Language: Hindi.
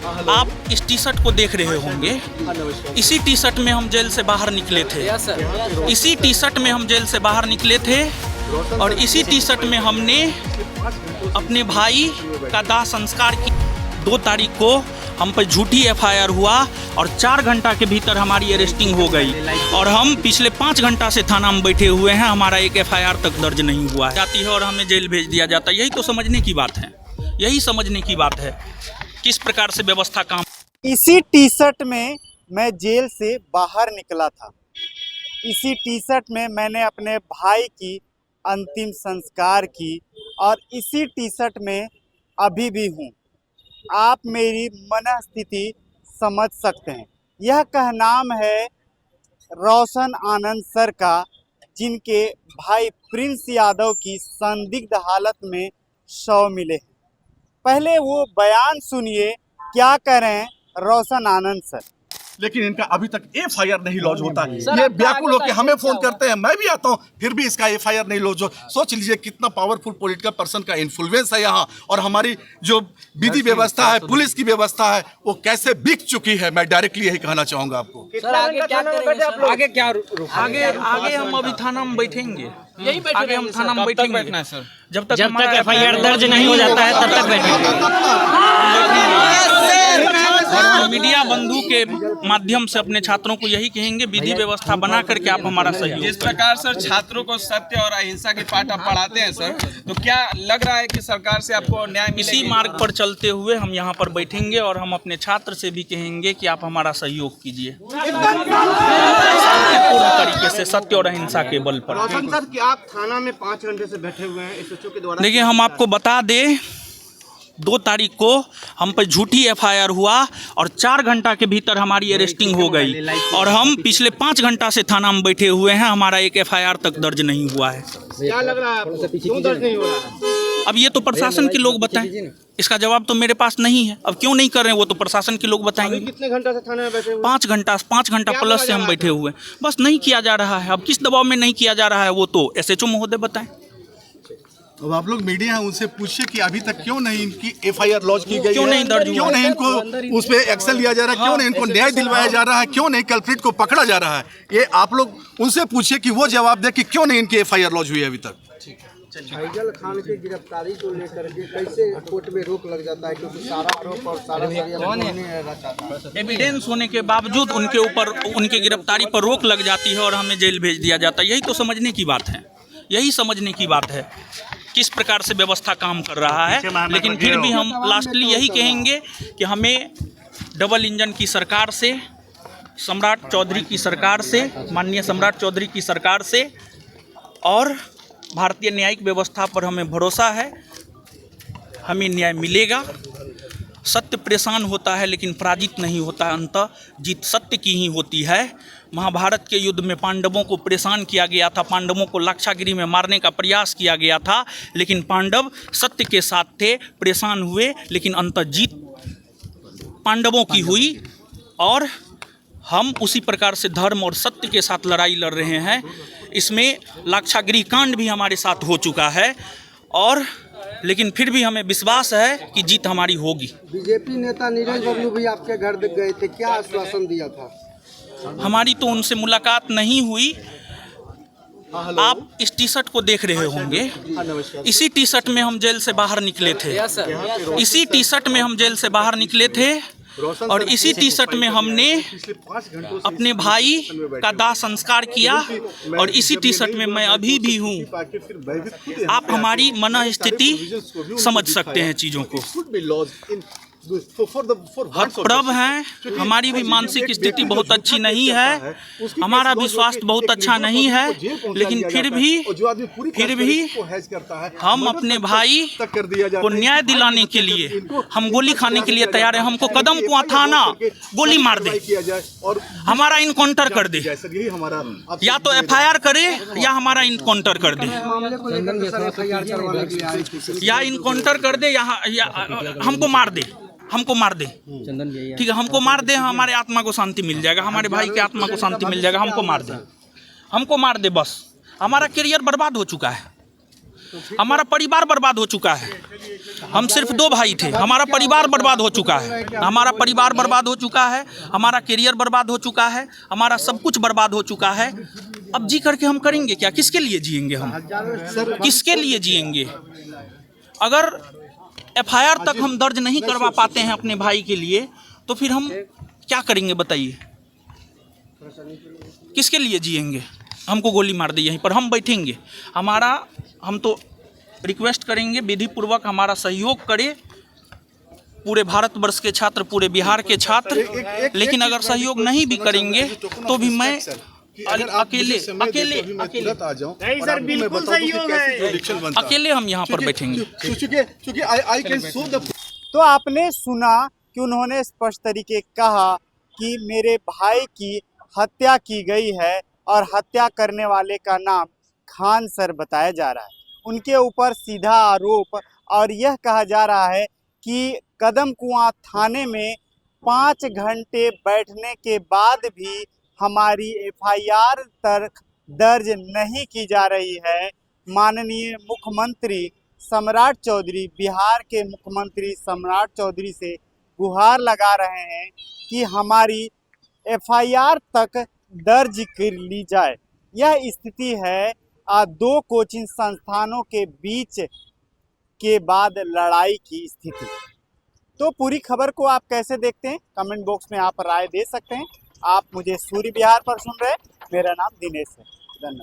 आप इस टी शर्ट को देख रहे होंगे। इसी टी शर्ट में हम जेल से बाहर निकले थे। इसी टी शर्ट में हम जेल से बाहर निकले थे और इसी टी शर्ट में हमने अपने भाई का दाह संस्कार की। 2 तारीख को हम पर झूठी एफआईआर हुआ और 4 घंटा के भीतर हमारी अरेस्टिंग हो गई और हम पिछले 5 घंटा से थाना में बैठे हुए हैं। हमारा एक एफआईआर तक दर्ज नहीं हुआ जाती है और हमें जेल भेज दिया जाता है। यही तो समझने की बात है, यही समझने की बात है किस प्रकार से व्यवस्था काम। इसी टी शर्ट में मैं जेल से बाहर निकला था। इसी टी शर्ट में मैंने अपने भाई की अंतिम संस्कार की और इसी टी शर्ट में अभी भी हूँ। आप मेरी मनस्थिति समझ सकते हैं। यह कहनाम है रोशन आनंद सर का, जिनके भाई प्रिंस यादव की संदिग्ध हालत में शव मिले हैं। पहले वो बयान सुनिए, क्या कह रहे हैं रोशन आनंद सर। लेकिन इनका अभी तक एफआईआर नहीं लॉन्च होता। ये व्याकुल होकर हमें फोन करते हैं, मैं भी आता हूं, फिर भी इसका एफआईआर नहीं लॉन्च हो। सोच लीजिए कितना पावरफुल पॉलिटिकल पर्सन का इन्फ्लुएंस है यहाँ, और हमारी जो विधि व्यवस्था है, पुलिस की व्यवस्था है, वो कैसे बिक चुकी है। मैं डायरेक्टली यही कहना चाहूंगा आपको। सर आगे क्या करेंगे? आगे क्या आगे हम अभी थाना में बैठेंगे, यही आगे हम थाना में बैठेंगे सर। जब तक एफआईआर दर्ज नहीं हो जाता है तब तक बैठेंगे। और मीडिया बंधु के माध्यम से अपने छात्रों को यही कहेंगे, विधि व्यवस्था बना करके आप हमारा सहयोग। जिस प्रकार सर छात्रों को सत्य और अहिंसा के पाठ आप पढ़ाते हैं सर, तो क्या लग रहा है कि सरकार से आपको न्याय मिलेगा? इसी मार्ग पर चलते हुए हम यहाँ पर बैठेंगे और हम अपने छात्र से भी कहेंगे कि आप हमारा सहयोग कीजिए पूर्ण तरीके से, सत्य और अहिंसा के बल पर। रोशन सर कि आप थाना में 5 घंटे से बैठे हुए हैं एसएचओ के द्वारा। देखिए, हम आपको बता दें, 2 तारीख को हम पर झूठी एफआईआर हुआ और 4 घंटा के भीतर हमारी अरेस्टिंग हो गई और हम पिछले 5 घंटा से थाना में बैठे हुए हैं। हमारा एक एफआईआर तक दर्ज नहीं हुआ है। क्या लग रहा है आपको, क्यों दर्ज नहीं हो रहा है? अब ये तो प्रशासन के लोग बताएं, इसका जवाब तो मेरे पास नहीं है। अब क्यों नहीं कर रहे हैं वो तो प्रशासन के लोग बताएंगे। कितने घंटा से थाने में बैठे हुए? 5 घंटा प्लस से हम बैठे हुए हैं। बस नहीं किया जा रहा है। अब किस दबाव में नहीं किया जा रहा है वो तो एसएचओ महोदय बताएं। अब आप लोग मीडिया हैं, उनसे पूछिए कि अभी तक क्यों नहीं इनकी एफआईआर लॉन्च की गई, क्यों नहीं दर्ज हुआ, क्यों नहीं इनको उस पर एक्शन लिया जा रहा है, क्यों नहीं इनको न्याय दिलवाया जा रहा है, क्यों नहीं कल्प्रिट को पकड़ा जा रहा है। ये आप लोग उनसे पूछिए कि वो जवाब दे कि क्यों नहीं इनकी एफआईआर लॉन्च हुई है अभी तक। फैजल खान की गिरफ्तारी को लेकर के कैसे कोर्ट में रोक लग जाता है, क्योंकि सारा आरोप और सारा एविडेंस होने के बावजूद उनके ऊपर, उनके गिरफ्तारी पर रोक लग जाती है और हमें जेल भेज दिया जाता है। यही तो समझने की बात है, यही समझने की बात है किस प्रकार से व्यवस्था काम कर रहा है। लेकिन फिर भी हम लास्टली यही कहेंगे कि हमें डबल इंजन की सरकार से, सम्राट चौधरी की सरकार से, माननीय सम्राट चौधरी की सरकार से और भारतीय न्यायिक व्यवस्था पर हमें भरोसा है, हमें न्याय मिलेगा। सत्य परेशान होता है लेकिन पराजित नहीं होता, अंततः जीत सत्य की ही होती है। महाभारत के युद्ध में पांडवों को परेशान किया गया था, पांडवों को लाक्षागृह में मारने का प्रयास किया गया था, लेकिन पांडव सत्य के साथ थे, परेशान हुए, लेकिन अंततः जीत पांडवों की हुई। और हम उसी प्रकार से धर्म और सत्य के साथ लड़ाई लड़ रहे हैं। इसमें लाक्षागृह कांड भी हमारे साथ हो चुका है, और लेकिन फिर भी हमें विश्वास है कि जीत हमारी होगी। बीजेपी नेता नीरज बबलू भी आपके घर गए थे, क्या आश्वासन दिया था? हमारी तो उनसे मुलाकात नहीं हुई। आप इस टी शर्ट को देख रहे होंगे। इसी टी शर्ट में हम जेल से बाहर निकले थे। इसी टी शर्ट में हम जेल से बाहर निकले थे और इसी टी शर्ट में हमने अपने भाई का दाह संस्कार किया और इसी टी शर्ट में मैं अभी भी हूँ। आप हमारी मनस्थिति समझ सकते हैं चीज़ों को। हतप्रभ हैं, हमारी भी मानसिक स्थिति बहुत अच्छी नहीं है, हमारा भी स्वास्थ्य बहुत अच्छा नहीं है, लेकिन फिर भी हम अपने भाई को न्याय दिलाने के लिए, हम गोली खाने के लिए तैयार हैं। हमको कदम कुआं थाना गोली मार दे, हमारा इनकाउंटर कर दे, या तो एफआईआर करे या हमारा इनकाउंटर कर दे, या इनकाउंटर कर दे या हमको मार दे, हमको मार दे, ठीक है, हमको मार दे, हमारे आत्मा को शांति मिल जाएगा, हमारे भाई के आत्मा को शांति मिल जाएगा। हमको मार दे, हमको मार दे, बस हमारा करियर बर्बाद हो चुका है। हमारा परिवार बर्बाद हो चुका है। हम सिर्फ 2 भाई थे, हमारा परिवार बर्बाद हो चुका है। हमारा परिवार बर्बाद हो चुका है, हमारा करियर बर्बाद हो चुका है, हमारा सब कुछ बर्बाद हो चुका है। अब जी करके हम करेंगे क्या? किसके लिए जिएंगे हम? किसके लिए जिएंगे? अगर FIR तक हम दर्ज नहीं करवा पाते हैं अपने भाई के लिए, तो फिर हम क्या करेंगे बताइए? किसके लिए जिएंगे? हमको गोली मार दी यहीं पर, हम बैठेंगे? हम तो रिक्वेस्ट करेंगे विधि पूर्वक हमारा सहयोग करे पूरे भारतवर्ष के छात्र, पूरे बिहार के छात्र। लेकिन अगर सहयोग नहीं भी करेंगे तो भी मैं अकेले हम यहाँ पर बैठेंगे। तो आपने सुना कि उन्होंने स्पष्ट तरीके कहा कि मेरे भाई की हत्या की गई है और हत्या करने वाले का नाम खान सर बताया जा रहा है। उनके ऊपर सीधा आरोप और यह कहा जा रहा है कि कदम कुआं थाने में 5 घंटे बैठने के बाद भी हमारी FIR तक दर्ज नहीं की जा रही है। माननीय मुख्यमंत्री सम्राट चौधरी, बिहार के मुख्यमंत्री सम्राट चौधरी से गुहार लगा रहे हैं कि हमारी FIR तक दर्ज कर ली जाए। यह स्थिति है 2 कोचिंग संस्थानों के बीच के बाद लड़ाई की स्थिति। तो पूरी खबर को आप कैसे देखते हैं? कमेंट बॉक्स में आप राय दे सकते हैं। आप मुझे सूर्य बिहार पर सुन रहे हैं, मेरा नाम दिनेश है।